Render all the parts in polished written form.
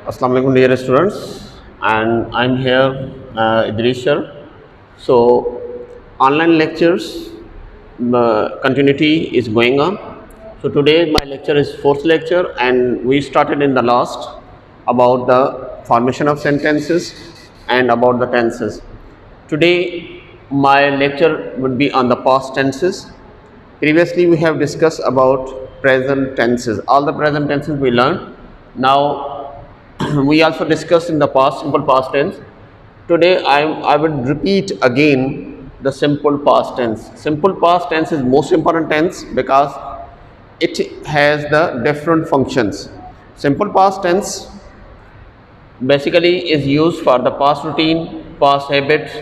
Assalamu alaikum dear students, and I'm here Idris sir. So online lectures continuity is going on. So today my lecture is fourth lecture, and we started in the last about the formation of sentences and about the tenses. Today my lecture would be on the past tenses. Previously we have discussed about present tenses. All the present tenses we learned. Now we also discussed in the past simple past tense. Today I would repeat again the simple past tense. Simple past tense is most important tense because it has the different functions. Simple past tense basically is used for the past routine, past habits,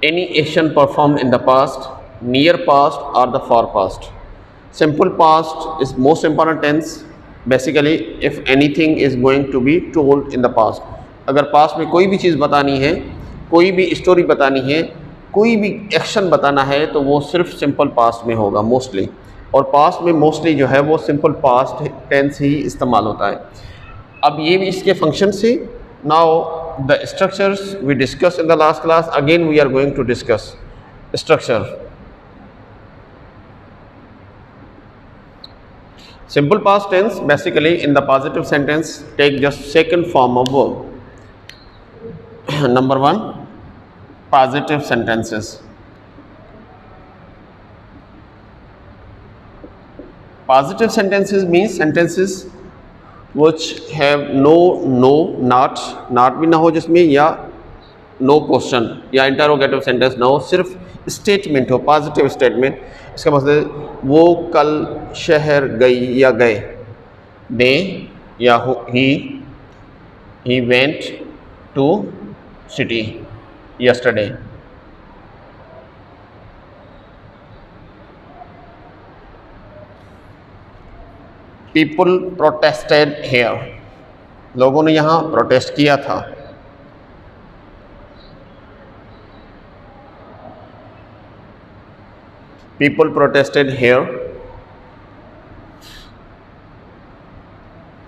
any action performed in the past, near past or the far past. Simple past is most important tense. Basically if anything is going to be told in the past, अगर past में कोई भी चीज़ बतानी है, कोई भी story बतानी है, कोई भी एक्शन बताना है तो वो सिर्फ सिंपल पास्ट में होगा मोस्टली, और पास्ट में मोस्टली जो है वो सिंपल पास्ट टेंस ही इस्तेमाल होता है. अब ये भी इसके फंक्शन से. Now the structures we discuss in the last class, again we are going to discuss structure. Simple past tense basically in the positive sentence take just second form of verb. Number one, positive sentences. Positive sentences means sentences which have no, not भी ना हो जिसमें, या no question या interrogative sentence ना हो, सिर्फ statement हो, पॉजिटिव स्टेटमेंट. इसका मतलब वो कल शहर गई या गए, दे या he went to city yesterday. People protested here, लोगों ने यहाँ प्रोटेस्ट किया था. People protested here.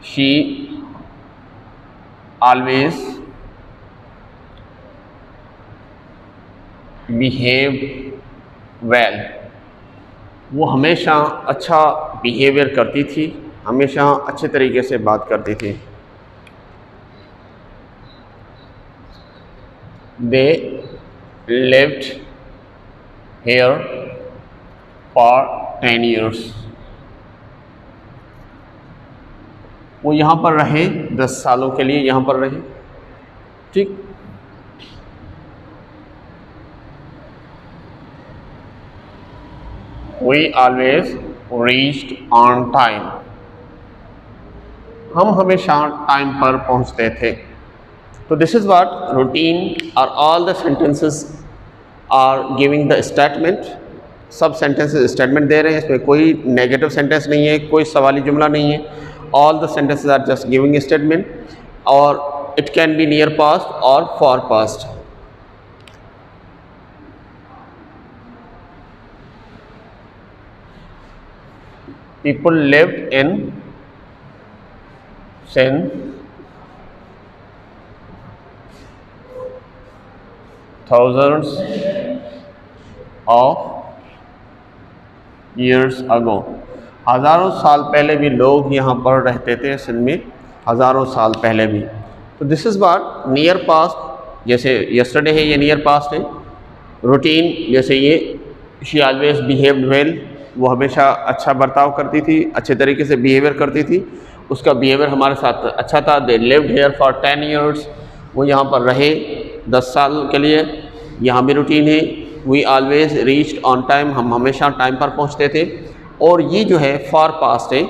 She always behaved well. वो हमेशा अच्छा बिहेवियर करती थी, हमेशा अच्छे तरीके से बात करती थी. They lived here for 10 years. वो यहाँ पर रहे 10 सालों के लिए, यहाँ पर रहे. ठीक. We always reached on time. हम हमेशा टाइम पर पहुँचते थे. तो दिस इज व्हाट रूटीन और all the sentences are giving the statement. सब सेंटेंसेस स्टेटमेंट दे रहे हैं, इसमें कोई नेगेटिव सेंटेंस नहीं है, कोई सवाली जुमला नहीं है. All the sentences are just giving statement, और it can be near past और far past. People lived in since thousands of years ago. हज़ारों साल पहले भी लोग यहाँ पर रहते थे, सिंध में, हज़ारों साल पहले भी. तो this is what near past, जैसे यस्टरडे है ये नियर पास्ट है. रूटीन जैसे ये शी ऑलवेज बिहेव्ड वेल, वो हमेशा अच्छा बर्ताव करती थी, अच्छे तरीके से बिहेवियर करती थी, उसका बिहेवियर हमारे साथ अच्छा था. They lived here for 10 years, वो यहाँ पर रहे 10 साल के लिए. यहाँ भी रूटीन है. We always reached on time, हम हमेशा टाइम पर पहुँचते थे. और ये जो है फॉर पास्ट है,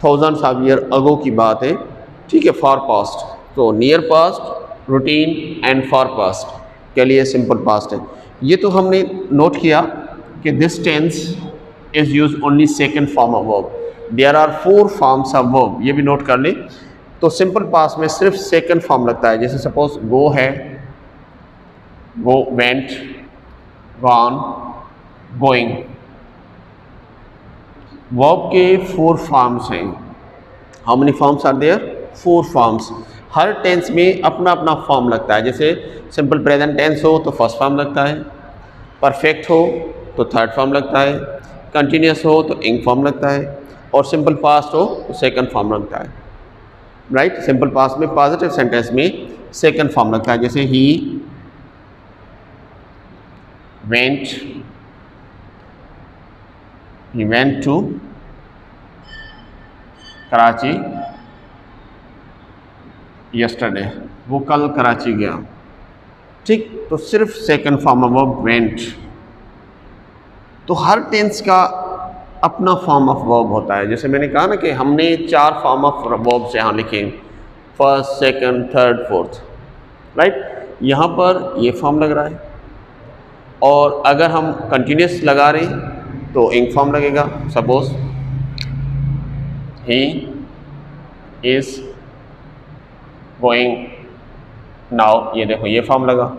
थाउजेंड्स ऑफ ईयर अगो की बात है. ठीक है, फॉर पास्ट. तो near past, routine and for past के लिए सिंपल पास्ट है. ये तो हमने नोट किया कि this tense is use only second form of verb. There are 4 forms of verb, ये भी नोट कर लें. तो सिंपल पास्ट में सिर्फ सेकंड फॉर्म लगता है. जैसे सपोज गो है, go, went, gone, going. Verb के 4 फॉर्म्स हैं. How many forms are there? 4 forms. हर टेंस में अपना अपना फॉर्म लगता है। जैसे सिंपल प्रेजेंट टेंस हो तो फर्स्ट फॉर्म लगता है, परफेक्ट हो तो थर्ड फॉर्म लगता है, कंटिन्यूस हो तो इंग फॉर्म लगता है, और सिंपल पास्ट हो तो सेकंड फॉर्म लगता है। राइट, सिंपल पास्ट में पॉजिटिव सेंटेंस में सेकंड फॉर्म लगता है। जैसे he went to Karachi yesterday, वो कल कराची गया। ठीक, तो सिर्फ second form of verb went. तो हर टेंस का अपना फॉर्म ऑफ वर्ब होता है। जैसे मैंने कहा ना कि हमने 4 फॉर्म ऑफ वर्ब्स यहाँ लिखे, first, second, third, fourth. Right, यहाँ पर ये फॉर्म लग रहा है, और अगर हम कंटिन्यूस लगा रहे हैं तो इंग फॉर्म लगेगा। Suppose he is going now, ये देखो ये फॉर्म लगा।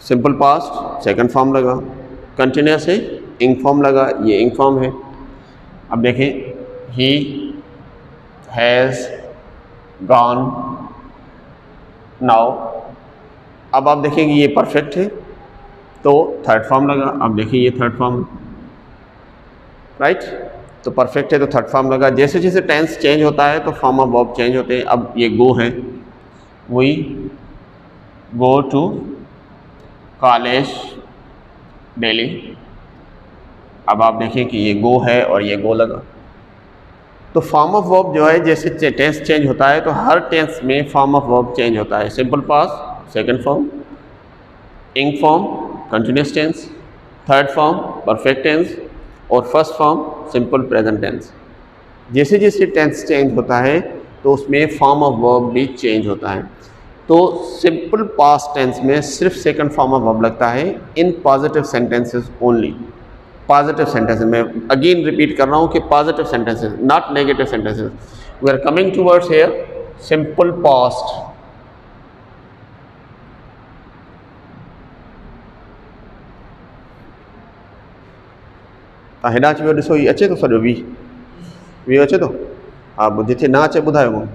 सिंपल पास्ट सेकंड फॉर्म लगा, कंटिन्यूस है इंग फॉर्म लगा, ये इंग फॉर्म है। अब देखें, ही हैज़ गॉन नाउ, अब आप देखेंगे ये परफेक्ट है तो थर्ड फॉर्म लगा। अब देखिए ये थर्ड फॉर्म, राइट, तो परफेक्ट है तो थर्ड फॉर्म लगा। जैसे जैसे टेंस चेंज होता है तो फॉर्म ऑफ वर्ब चेंज होते हैं। अब ये गो है, we go to college daily, अब आप देखें कि ये गो है और ये गो लगा। तो फॉर्म ऑफ वर्ब जो है, जैसे टेंस चेंज होता है तो हर टेंस में फॉर्म ऑफ वर्ब चेंज होता है। Simple past second form, ing form continuous tense, third form perfect tense, और first form simple present tense. जैसे जैसे टेंस चेंज होता है तो उसमें फॉर्म ऑफ वर्ब भी चेंज होता है। तो सिंपल पास्ट टेंस में सिर्फ सेकंड फॉर्म ऑफ वर्ब लगता है in positive sentences only. Positive sentences में अगेन रिपीट कर रहा हूँ कि positive sentences, not negative sentences. We are coming towards here simple past. हिन अची वियो ॾिसो, ही अचे थो सॼो वी अचे थो? हा, जिथे ना अचे ॿुधायो।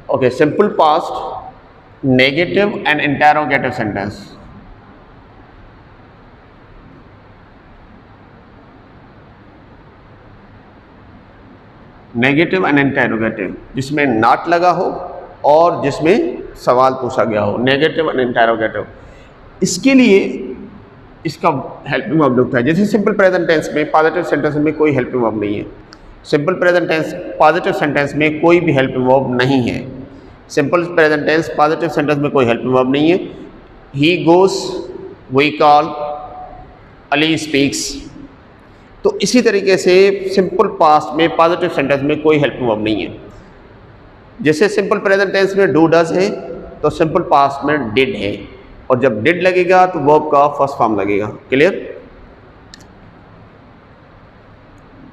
Okay, simple past negative and interrogative sentence. Negative and interrogative, जिसमें नॉट लगा हो और जिसमें सवाल पूछा गया हो, नेगेटिव एंड इंटरोगेटिव। इसके लिए इसका हेल्पिंग वर्ब लगता है। जैसे सिंपल प्रेजेंट टेंस में पॉजिटिव सेंटेंस में कोई हेल्पिंग वर्ब नहीं है। Simple present tense positive sentence में कोई भी हेल्पिंग वर्ब नहीं है। Simple present tense positive sentence में कोई हेल्पिंग वर्ब नहीं है। He goes, we call, Ali speaks. तो इसी तरीके से सिंपल पास्ट में पॉजिटिव सेंटेंस में कोई हेल्पिंग वर्ब नहीं है। जैसे सिंपल प्रेजेंट टेंस में डू डज है तो सिंपल पास्ट में डिड है, और जब डिड लगेगा तो वर्ब का फर्स्ट फॉर्म लगेगा। Clear?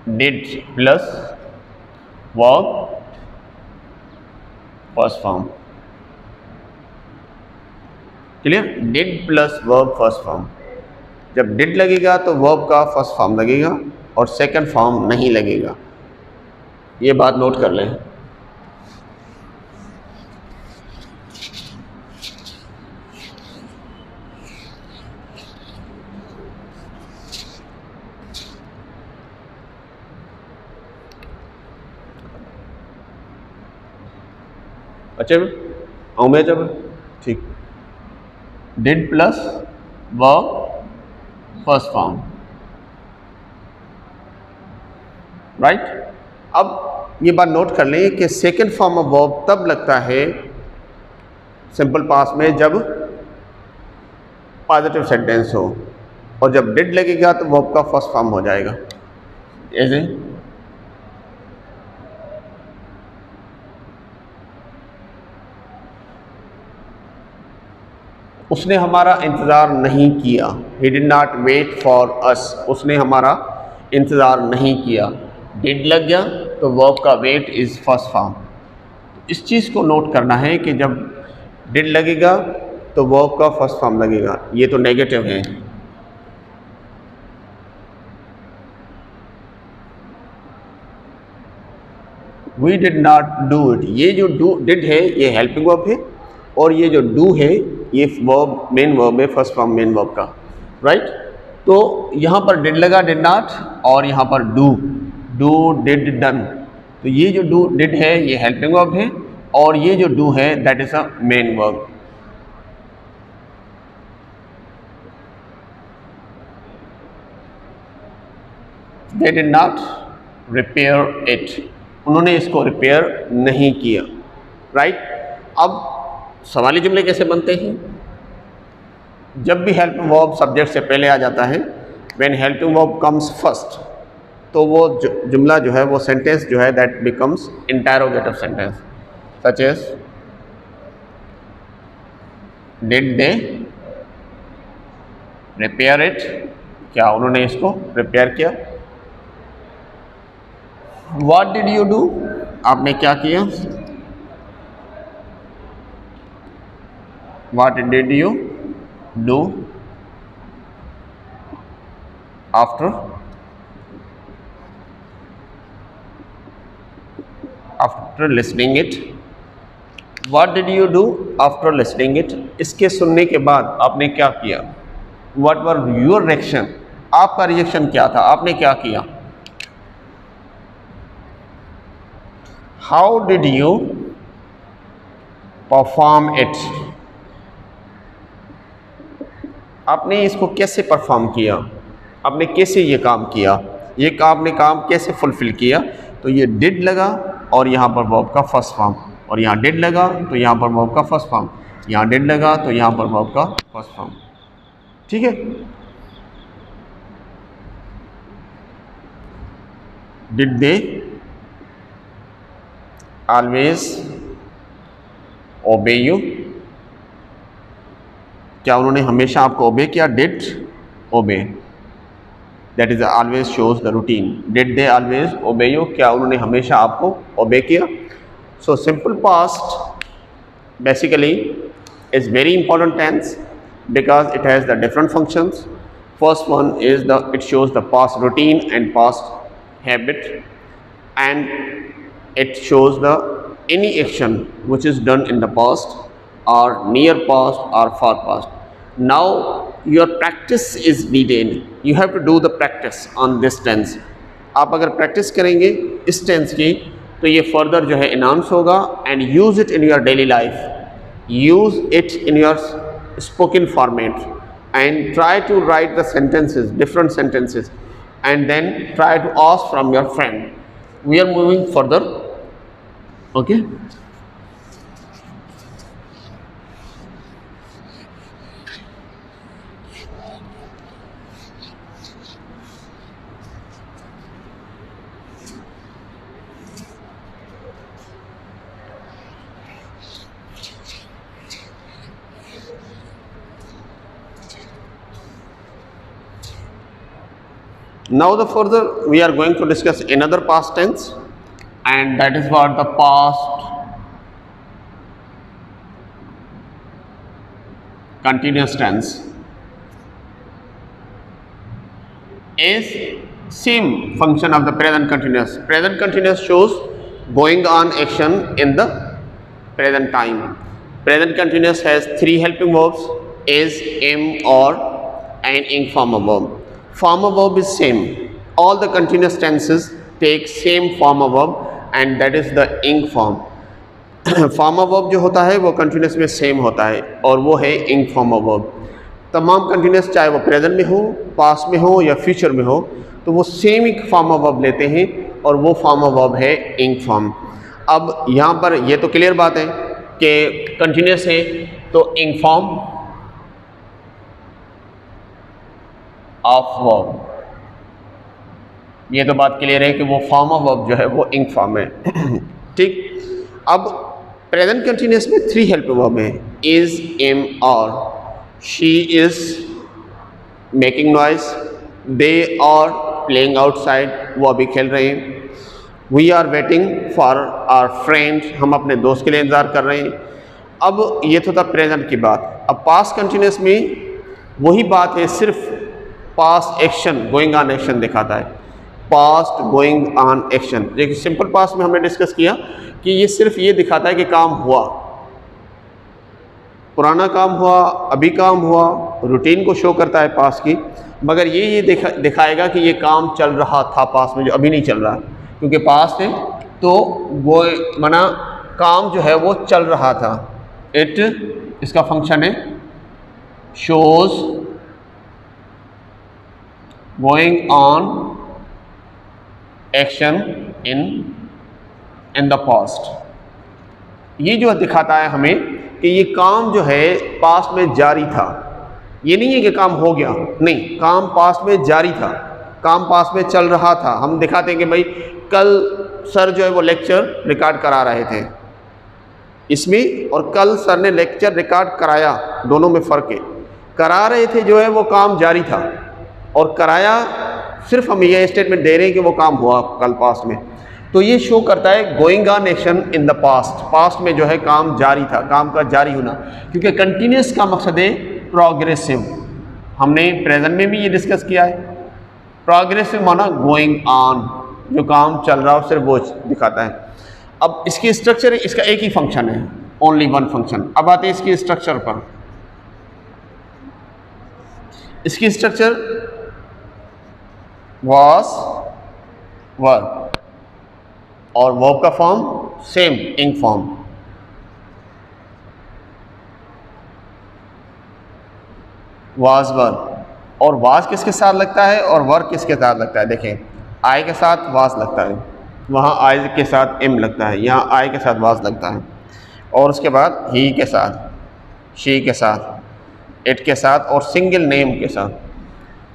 Did plus verb first form. Clear? Did plus verb first form. जब डिड लगेगा तो वर्ब का फर्स्ट फॉर्म लगेगा और सेकंड फॉर्म नहीं लगेगा। ये बात नोट कर लें। अच्छा आऊँ मैं जब ठीक, did plus verb first form, right. अब ये बात नोट कर लें कि सेकंड फॉर्म ऑफ वर्ब तब लगता है सिंपल पास्ट में जब पॉजिटिव सेंटेंस हो, और जब डिड लगेगा तो वर्ब का फर्स्ट फॉर्म हो जाएगा। ऐसे उसने हमारा इंतज़ार नहीं किया। He did not wait for us. उसने हमारा इंतज़ार नहीं किया। डिड लग गया तो वर्ब का वेट इज़ फर्स्ट फॉर्म। इस चीज़ को नोट करना है कि जब डिड लगेगा तो वर्ब का फर्स्ट फॉर्म लगेगा। ये तो नेगेटिव है। We did not do it. ये जो डू डिड है ये हेल्पिंग वर्ब है, और ये जो डू है ये वर्ब मेन वर्ब है, फर्स्ट फॉर्म मेन वर्ब का, राइट। तो यहाँ पर डिड लगा, डिड नॉट, और यहाँ पर डू डिड डन। तो ये जो डू डिड है ये हेल्पिंग वर्ब है, और ये जो डू है that is a main verb. They did not repair it, उन्होंने इसको रिपेयर नहीं किया, राइट। अब सवाली जुमले कैसे बनते हैं? जब भी हेल्पिंग वर्ब सब्जेक्ट से पहले आ जाता है, when helping verb comes first, तो वो जुमला जो है, वो सेंटेंस जो है that becomes interrogative sentence, such as did they repair it, क्या उन्होंने इसको रिपेयर किया? व्हाट डिड यू डू, आपने क्या किया? What did you do after listening it. What did you do after listening it, इसके सुनने के बाद आपने क्या किया? व्हाट वर योर रिएक्शन, आपका रिएक्शन क्या था, आपने क्या किया? How did you perform it, आपने इसको कैसे परफॉर्म किया, आपने कैसे ये काम किया, ये आपने काम कैसे फुलफिल किया? तो ये डिड लगा और यहाँ पर वर्ब का फर्स्ट फॉर्म, और यहाँ डिड लगा तो यहाँ पर वर्ब का फर्स्ट फॉर्म, यहाँ डिड लगा तो यहाँ पर वर्ब का फर्स्ट फॉर्म, ठीक है। Did they always obey you, क्या उन्होंने हमेशा आपको ओबे किया? Did obey, that is always shows the routine. Did they always obey you, क्या उन्होंने हमेशा आपको ओबे किया? So simple past basically is very important tense because it has the different functions. First one is it shows the past routine and past habit, and it shows the any action which is done in the past or near past or far past. Now your practice is needed, you have to do the practice on this tense. आप अगर practice करेंगे इस tense की तो ये further जो है enhance होगा, and use it in your daily life, use it in your spoken format, and try to write the sentences, different sentences, and then try to ask from your friend. We are moving further, okay. Now the further we are going to discuss another past tense, and that is what the past continuous tense is same function of the present continuous. Present continuous shows going on action in the present time. Present continuous has three helping verbs: is, am, or, and ing form of verb. Former verb is same. All the continuous tenses take same former verb, and that is the ing form. former verb जो होता है वो continuous में same होता है, और वो है ing former verb. तमाम continuous चाहे वो present में हो, past में हो या future में हो, तो वो same एक former verb लेते हैं, और वो former verb है ing form. अब यहाँ पर ये तो क्लियर बात है कि continuous है तो ing form ऑफ वर्ब, ये तो बात क्लियर है कि वो फॉर्म ऑफ वर्ब जो है वो इंग फॉर्म है, ठीक। अब प्रेजेंट कंटिन्यूअस में थ्री हेल्पिंग वर्ब है: is, am, are. She is making noise, they are playing outside, वो अभी खेल रहे हैं। We are waiting for our friend, हम अपने दोस्त के लिए इंतज़ार कर रहे हैं। अब ये तो था प्रेजेंट की बात। अब पास्ट कंटिन्यूअस में वही बात है, सिर्फ past action, going on action दिखाता है। Past going on action. देखिए सिंपल पास्ट में हमने डिस्कस किया कि ये सिर्फ ये दिखाता है कि काम हुआ, पुराना काम हुआ, अभी काम हुआ, रूटीन को शो करता है पास्ट की, मगर ये दिखाएगा कि ये काम चल रहा था पास्ट में, जो अभी नहीं चल रहा, क्योंकि पास्ट है तो वो माना काम जो है वो चल रहा था। इट, इसका फंक्शन है shows going on action in the past. ये जो दिखाता है हमें कि ये काम जो है पास्ट में जारी था। ये नहीं है कि काम हो गया, नहीं, काम पास्ट में जारी था, काम पास्ट में चल रहा था। हम दिखाते हैं कि भाई कल सर जो है वो लेक्चर रिकॉर्ड करा रहे थे इसमें, और कल सर ने लेक्चर रिकॉर्ड कराया, दोनों में फ़र्क है। करा रहे थे जो है वो काम जारी था, और कराया सिर्फ हम ये स्टेटमेंट दे रहे हैं कि वो काम हुआ कल पास्ट में। तो ये शो करता है going on action in the past, past में जो है काम जारी था, काम का जारी होना, क्योंकि कंटिन्यूस का मकसद है प्रोग्रेसिव। हमने प्रेजेंट में भी ये डिस्कस किया है। प्रोग्रेसिव माना गोइंग ऑन, जो काम चल रहा हो सिर्फ वो दिखाता है। अब इसकी स्ट्रक्चर, इसका एक ही फंक्शन है, ओनली वन फंक्शन। अब आते हैं इसकी स्ट्रक्चर पर। इसकी स्ट्रक्चर वाज, वर, और वर्ब का फॉर्म सेम, इंग फॉर्म। वाज, वर, और वाज किसके साथ लगता है और वर किसके साथ लगता है? देखें, आई के साथ वाज लगता है, वहाँ आई के साथ एम लगता है, यहाँ आई के साथ वाज लगता है, और उसके बाद ही के साथ, शी के साथ, इट के साथ, और सिंगल नेम के साथ।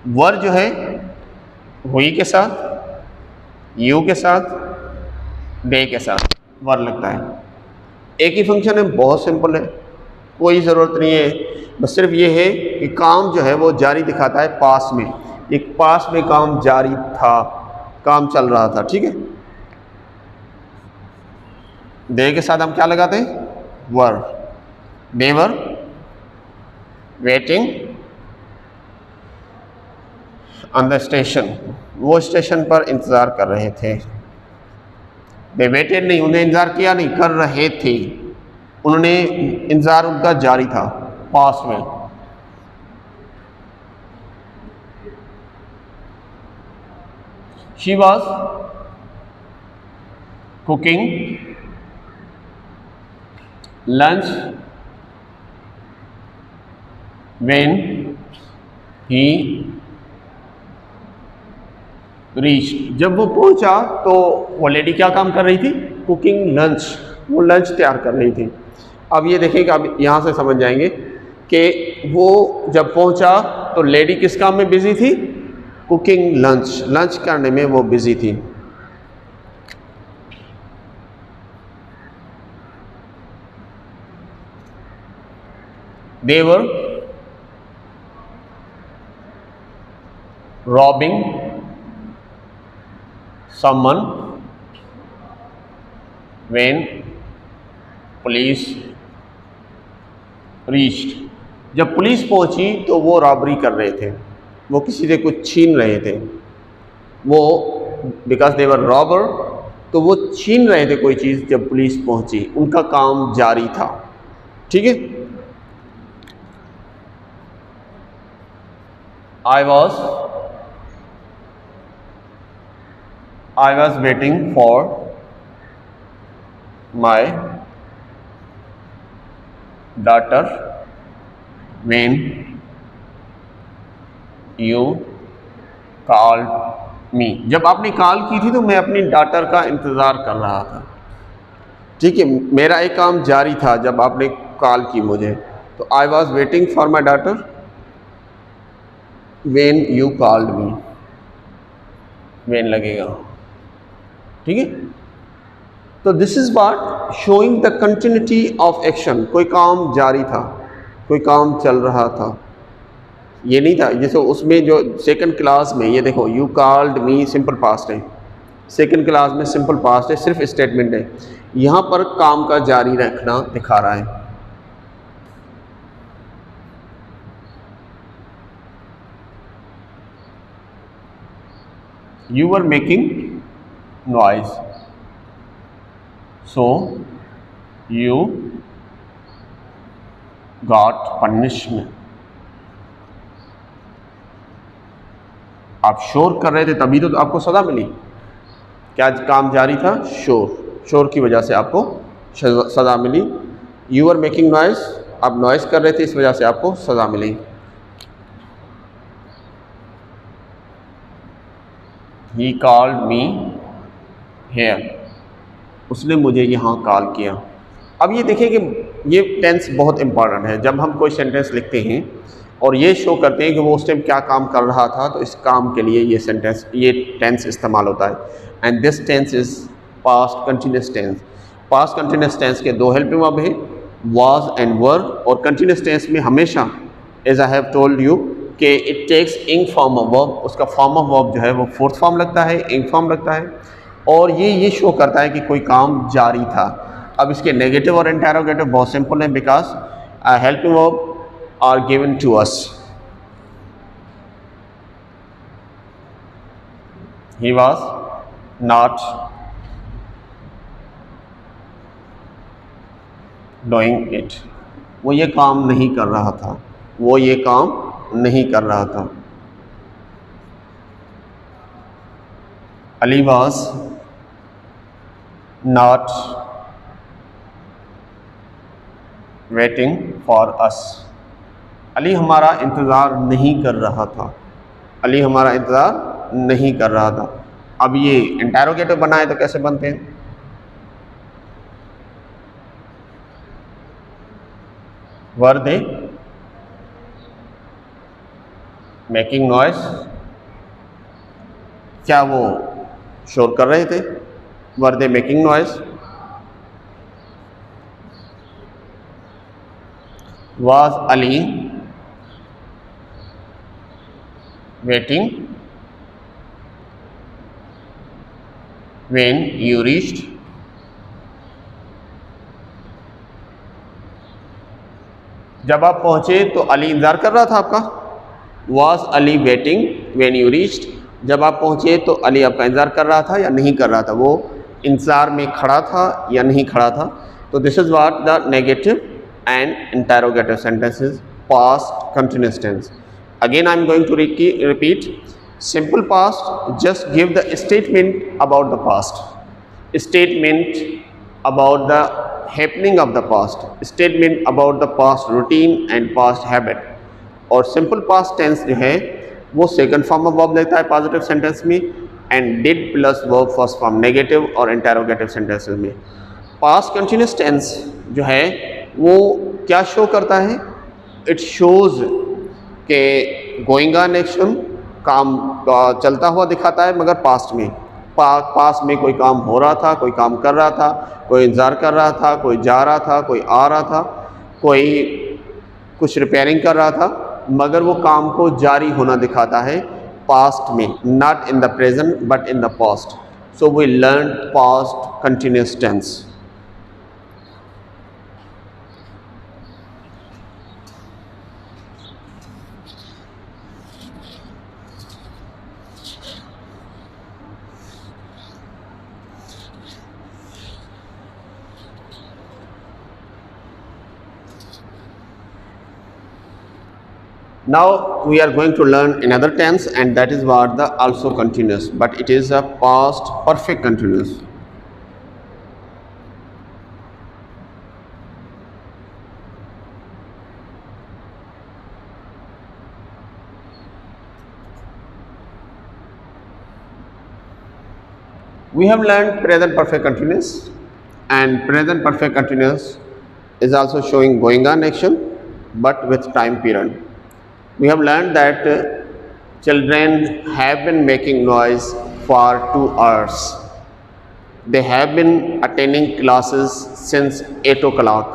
वर जो है हुई के साथ, यू के साथ, दे के साथ वर लगता है। एक ही फंक्शन है, बहुत सिंपल है, कोई ज़रूरत नहीं है, बस सिर्फ ये है कि काम जो है वो जारी दिखाता है पास्ट में। एक पास्ट में काम जारी था, काम चल रहा था, ठीक है। दे के साथ हम क्या लगाते हैं? Were. They were waiting on the station, वो स्टेशन पर इंतज़ार कर रहे थे। दे वेटेड नहीं, उन्हें इंतज़ार किया नहीं, कर रहे थे, उन्होंने इंतज़ार उनका जारी था पास्ट में। She was cooking lunch when he reach, जब वो पहुंचा तो वो लेडी क्या काम कर रही थी? कुकिंग लंच, वो लंच तैयार कर रही थी। अब ये देखेंगे, अब यहाँ से समझ जाएंगे कि वो जब पहुंचा तो लेडी किस काम में बिजी थी? कुकिंग लंच, लंच करने में वो बिजी थी। They were robbing someone when police reached, जब पुलिस पहुंची तो वो रॉबरी कर रहे थे, वो किसी से कुछ छीन रहे थे। वो बिकॉज दे वर रॉबर, तो वो छीन रहे थे कोई चीज़ जब पुलिस पहुंची, उनका काम जारी था, ठीक है। I was waiting for my daughter when you called me, जब आपने कॉल की थी तो मैं अपनी डॉटर का इंतज़ार कर रहा था, ठीक है। मेरा एक काम जारी था जब आपने कॉल की मुझे, तो I was waiting for my daughter when you called me, when लगेगा, ठीक है। तो this is what showing the continuity of action, कोई काम जारी था, कोई काम चल रहा था। ये नहीं था जैसे उसमें जो सेकंड क्लास में, ये देखो you called me simple past है, सेकंड क्लास में सिंपल पास्ट है, सिर्फ स्टेटमेंट है। यहाँ पर काम का जारी रखना दिखा रहा है। you were making noise, so you got punishment. आप शोर कर रहे थे तभी तो आपको सज़ा मिली। क्या काम जारी था? शोर की वजह से आपको सज़ा मिली। यू आर मेकिंग नॉइज़, आप नॉइज़ कर रहे थे, इस वजह से आपको सज़ा मिली। ही कॉल्ड मी हेयर, उसने मुझे यहाँ कॉल किया। अब ये देखिए कि ये टेंस बहुत इंपॉर्टेंट है। जब हम कोई सेंटेंस लिखते हैं और ये शो करते हैं कि वो उस टाइम क्या काम कर रहा था, तो इस काम के लिए ये टेंस इस्तेमाल होता है। And this tense is past continuous tense. Past continuous tense के दो हेल्पिंग वर्ब हैं, वाज एंड वर। और कंटिन्यूस टेंस में हमेशा, as I have told you, कि it takes ing form of verb. उसका फॉर्म ऑफ वर्ब जो है वो फोर्थ फॉर्म लगता है, इंग फॉर्म लगता है, और ये शो करता है कि कोई काम जारी था। अब इसके नेगेटिव और इंटेरोगेटिव बहुत सिंपल हैं, because helping verb are given to us. He was not doing it. वो ये काम नहीं कर रहा था, वो ये काम नहीं कर रहा था। Ali was not waiting for us. Ali हमारा इंतज़ार नहीं कर रहा था, अली हमारा इंतज़ार नहीं कर रहा था। अब ये इंटेरोगेटिव बनाए तो कैसे बनते हैं? वर दे मेकिंग नॉइज, क्या वो शोर कर रहे थे? Were they making noise. Was Ali waiting when you reached? जब आप पहुंचे तो अली इंतज़ार कर रहा था आपका। Was Ali waiting when you reached? जब आप पहुंचे तो अली आपका इंतज़ार कर रहा था या नहीं कर रहा था? वो इंतज़ार में खड़ा था या नहीं खड़ा था? तो this is what the negative and interrogative sentences, past continuous tense. Again, I am going to repeat. Simple past, just give the statement about the past, statement about the happening of the past, statement about the past routine and past habit. और simple past tense जो है वो second form of verb लेता है positive sentence में, and did plus verb first form negative और interrogative sentences में. Past continuous tense जो है वो क्या show करता है? It shows कि गोइंग ऑन एक्शन, काम चलता हुआ दिखाता है, मगर पास्ट में पास्ट में कोई काम हो रहा था, कोई काम कर रहा था, कोई इंतज़ार कर रहा था, कोई जा रहा था, कोई आ रहा था, कोई कुछ रिपेयरिंग कर रहा था, मगर वो काम को जारी होना दिखाता है पास्ट में, not in the present but in the past. So we learn past continuous tense. Now we are going to learn another tense, and that is what the also continuous, but it is a past perfect continuous. We have learned present perfect continuous, and present perfect continuous is also showing going on action but with time period. We have learned that children have been making noise for 2 hours. They have been attending classes since 8 o'clock.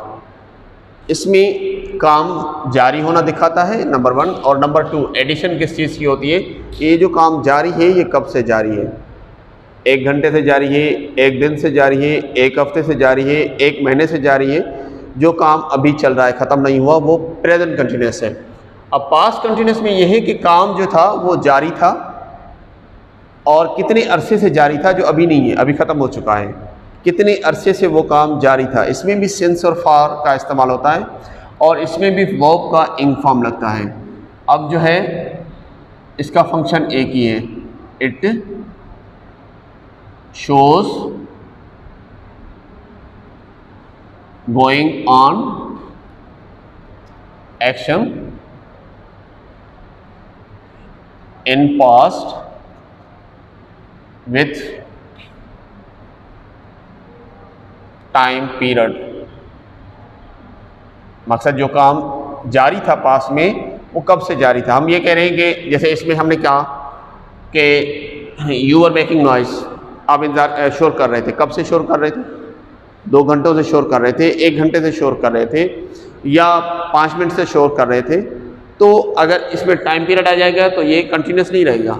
इसमें काम जारी होना दिखाता है number 1, और number 2 addition किस चीज़ की होती है? ये जो काम जारी है ये कब से जारी है? 1 घंटे से जारी है, 1 दिन से जारी है, 1 हफ्ते से जारी है, 1 महीने से जारी है। जो काम अभी चल रहा है, ख़त्म नहीं हुआ, वो प्रेजेंट कंटिन्यूस है। अब पास्ट कंटिन्यूस में यह है कि काम जो था वो जारी था और कितने अरसे से जारी था, जो अभी नहीं है, अभी ख़त्म हो चुका है, कितने अरसे से वो काम जारी था। इसमें भी सिंस और फॉर का इस्तेमाल होता है और इसमें भी वर्ब का इंग फॉर्म लगता है। अब जो है इसका फंक्शन एक ही है, it shows going on action in past with time period. मकसद जो काम जारी था पास में वो कब से जारी था। हम ये कह रहे हैं कि जैसे इसमें हमने कहा कि यू आर मेकिंग नॉइस, आप इंतजार शोर कर रहे थे। कब से शोर कर रहे थे? 2 घंटों से शोर कर रहे थे, 1 घंटे से शोर कर रहे थे, या 5 मिनट से शोर कर रहे थे। तो अगर इसमें टाइम पीरियड आ जाएगा तो ये कंटिन्यूस नहीं रहेगा,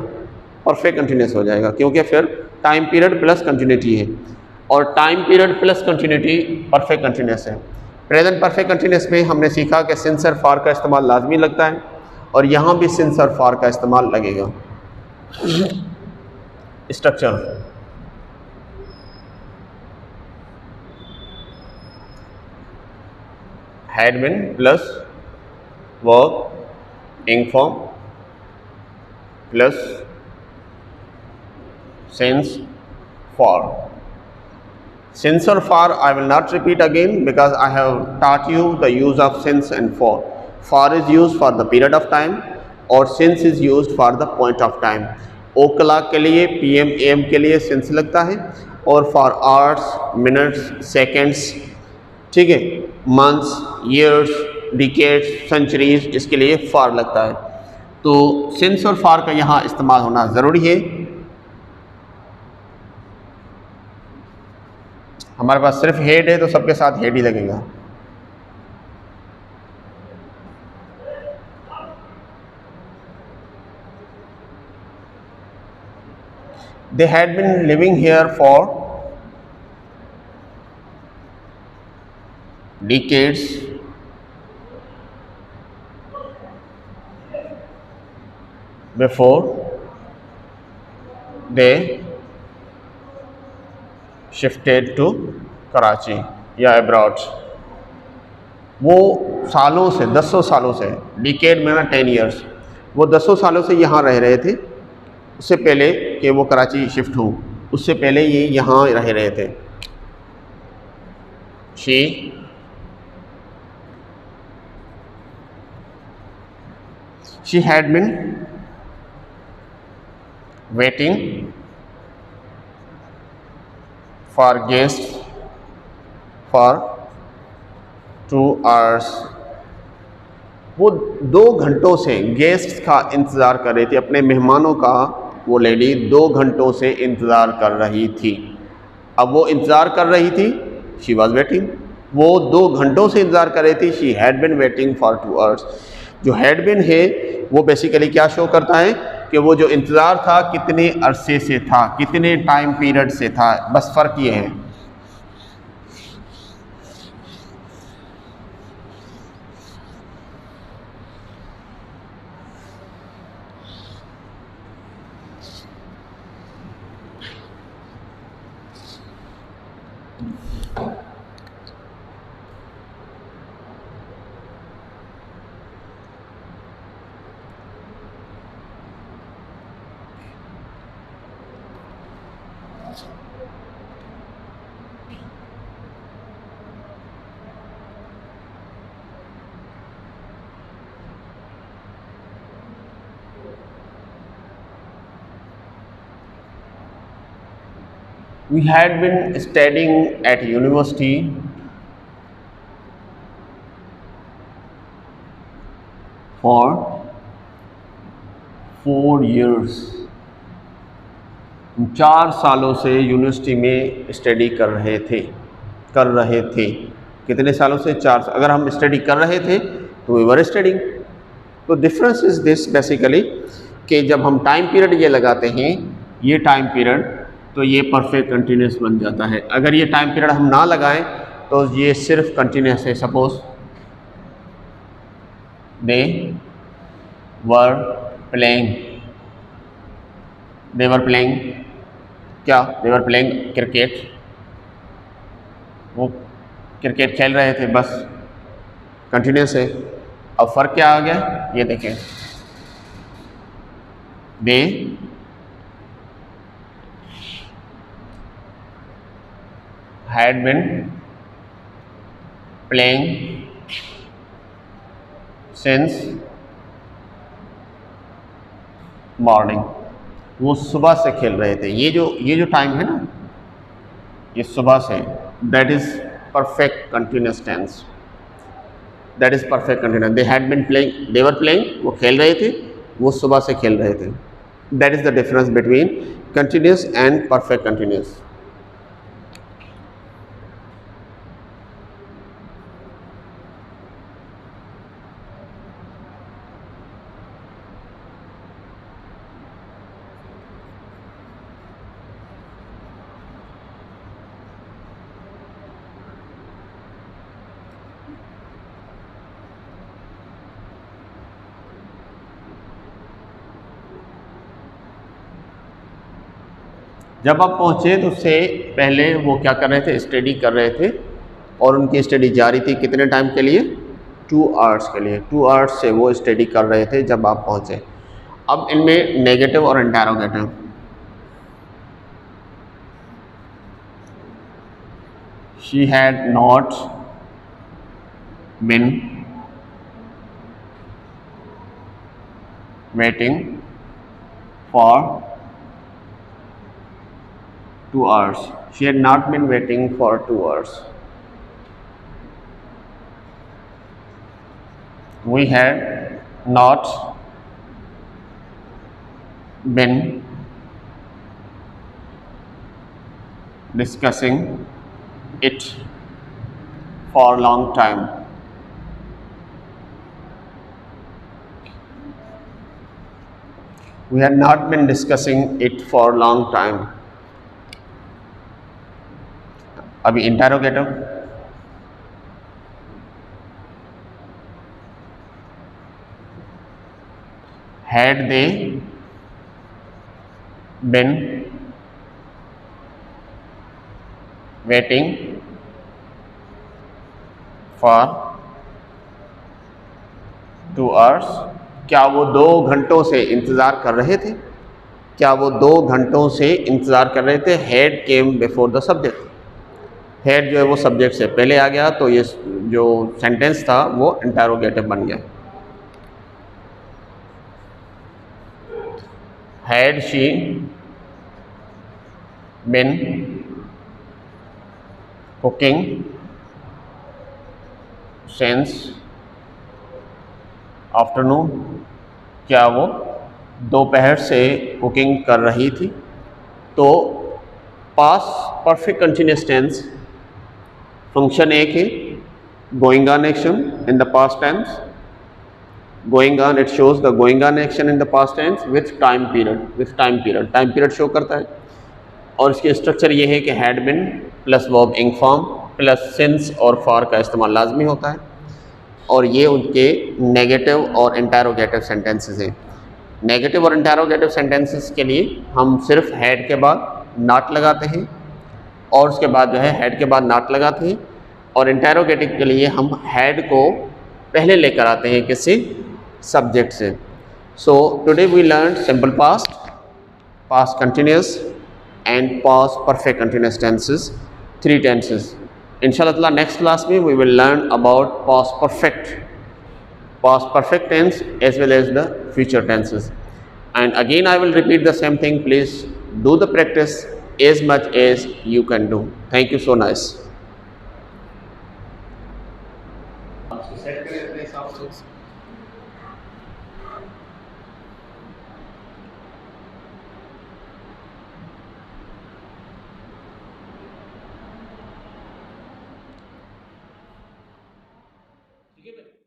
परफेक्ट कंटिन्यूस हो जाएगा, क्योंकि फिर टाइम पीरियड प्लस कंटिन्यूटी है और time period plus continuity perfect continuous है। प्रेजेंट परफेक्ट कंटिन्यूस में हमने सीखा कि सिंस और फॉर का इस्तेमाल लाजमी लगता है और यहाँ भी सिंस और फॉर का इस्तेमाल लगेगा। Structure had been plus verb ing form plus since for. Since or for I will not repeat again because I have taught you the use of since and for. For is used for the period of time और since is used for the point of time. O clock के लिए, PM AM के लिए since लगता है और for hours, minutes, seconds, ठीक है, months, years, decades, centuries, इसके लिए for लगता है। तो since और for का यहाँ इस्तेमाल होना ज़रूरी है। हमारे पास सिर्फ हेड है तो सबके साथ हेड ही लगेगा। They had been living here for decades before they shifted to Karachi या अब्रॉड। वो सालों से, 10 सालों से, डिकेड में ना 10 ईयर्स, वो 10 सालों से यहाँ रह रहे थे। उससे पहले कि वो कराची शिफ्ट हो, उससे पहले ये यहाँ रह रहे थे। She had been waiting for guests for 2 hours। वो 2 घंटों से गेस्ट का इंतज़ार कर रही थी, अपने मेहमानों का वो लेडी 2 घंटों से इंतज़ार कर रही थी। अब वो इंतज़ार कर रही थी, शी वॉज वेटिंग, वो 2 घंटों से इंतज़ार कर रही थी, she had been waiting for 2 hours। जो हैड बिन है वो बेसिकली क्या शो करता है कि वो जो इंतज़ार था कितने अरसे से था, कितने टाइम पीरियड से था, बस फ़र्क ये है। We had been studying at university for 4 years। 4 सालों से यूनिवर्सिटी में स्टडी कर रहे थे। कितने सालों से? 4 साल। अगर हम स्टडी कर रहे थे तो वी वर स्टडिंग। तो डिफरेंस इज़ दिस बेसिकली कि जब हम टाइम पीरियड ये लगाते हैं, ये टाइम पीरियड, तो ये परफेक्ट कंटिन्यूस बन जाता है। अगर ये टाइम पीरियड हम ना लगाएं तो ये सिर्फ कंटिन्यूस है। Suppose they were playing they were playing, क्या दे वर प्लेइंग क्रिकेट, वो क्रिकेट खेल रहे थे, बस कंटिन्यूस है। अब फ़र्क क्या आ गया, ये देखें, दे had been playing since morning, वो सुबह से खेल रहे थे। ये जो टाइम है ना, ये सुबह से, that is perfect continuous tense, that is perfect continuous. They had been playing, they were playing, वो खेल रहे थे, वो सुबह से खेल रहे थे। That is the difference between continuous and perfect continuous. जब आप पहुँचे तो उससे पहले वो क्या कर रहे थे, स्टडी कर रहे थे, और उनकी स्टडी जारी थी कितने टाइम के लिए, 2 आवर्स के लिए। 2 आवर्स से वो स्टडी कर रहे थे जब आप पहुँचे। अब इनमें नेगेटिव और interrogative, she had not been waiting for 2 hours. She had not been waiting for 2 hours. We had not been discussing it for a long time. We had not been discussing it for a long time. अभी interrogative, had they bin waiting for 2 hours, क्या वो 2 घंटों से इंतज़ार कर रहे थे, क्या वो 2 घंटों से इंतज़ार कर रहे थे। Had came before the subject, head जो है वो सब्जेक्ट से पहले आ गया, तो ये जो सेंटेंस था वो इंटरोगेटिव बन गया। Had she been cooking since afternoon, क्या वो दोपहर से कुकिंग कर रही थी। तो past perfect continuous tense function एक है, going on action in the past tense, going on, it shows the going on action in the past tense with time period, time period show करता है। और इसके स्ट्रक्चर ये है कि had been plus verb ing form plus since और for का इस्तेमाल लाजमी होता है, और ये उनके नेगेटिव और इंटरोगेटिव सेंटेंसेस हैं। नेगेटिव और इंटरोगेटिव सेंटेंसेस के लिए हम सिर्फ हैड के बाद नॉट लगाते हैं, और उसके बाद जो है हैड के बाद नॉट लगाते हैं, और इंटरोगेटिव के लिए हम हैड को पहले लेकर आते हैं किसी सब्जेक्ट से। So today we learn simple past, past continuous and past perfect continuous tenses, 3 tenses. इंशाल्लाह ताला नेक्स्ट क्लास में we will learn about past perfect tense as well as the future tenses. And again I will repeat the same thing, please do the practice as much as you can do. Thank you so nice.